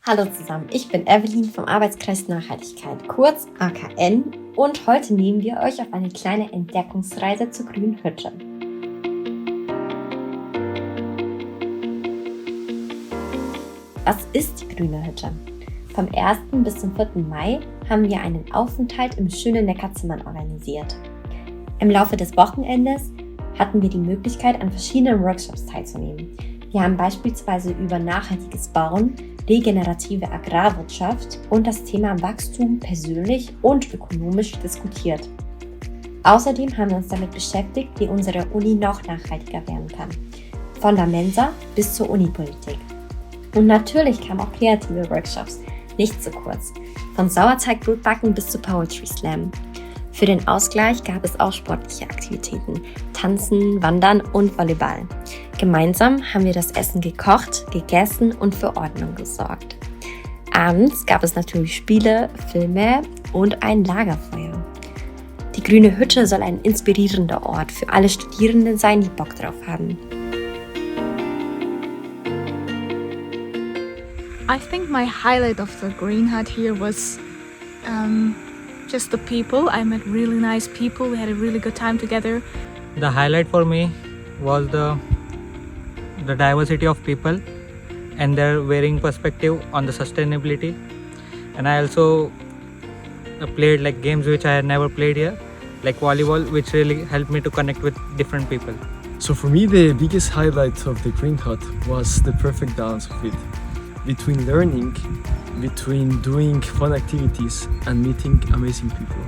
Hallo zusammen, ich bin Evelyn vom Arbeitskreis Nachhaltigkeit, kurz AKN, und heute nehmen wir euch auf eine kleine Entdeckungsreise zur Grünen Hütte. Was ist die Grüne Hütte? Vom 1. bis zum 4. Mai haben wir einen Aufenthalt im schönen Neckarzimmern organisiert. Im Laufe des Wochenendes hatten wir die Möglichkeit, an verschiedenen Workshops teilzunehmen. Wir haben beispielsweise über nachhaltiges Bauen, regenerative Agrarwirtschaft und das Thema Wachstum persönlich und ökonomisch diskutiert. Außerdem haben wir uns damit beschäftigt, wie unsere Uni noch nachhaltiger werden kann. Von der Mensa bis zur Unipolitik. Und natürlich kamen auch kreative Workshops, nicht zu kurz. Von Sauerteigbrotbacken bis zu Poetry Slam. Für den Ausgleich gab es auch sportliche Aktivitäten, Tanzen, Wandern und Volleyball. Gemeinsam haben wir das Essen gekocht, gegessen und für Ordnung gesorgt. Abends gab es natürlich Spiele, Filme und ein Lagerfeuer. Die Grüne Hütte soll ein inspirierender Ort für alle Studierenden sein, die Bock drauf haben. I think my highlight of the Green Hut here was just the people. I met really nice people. We had a really good time together. The highlight for me was the diversity of people and their varying perspective on the sustainability. And I also played like games which I had never played here, like volleyball, which really helped me to connect with different people. So for me, the biggest highlight of the Green Hut was the perfect balance of it. Between learning, between doing fun activities and meeting amazing people.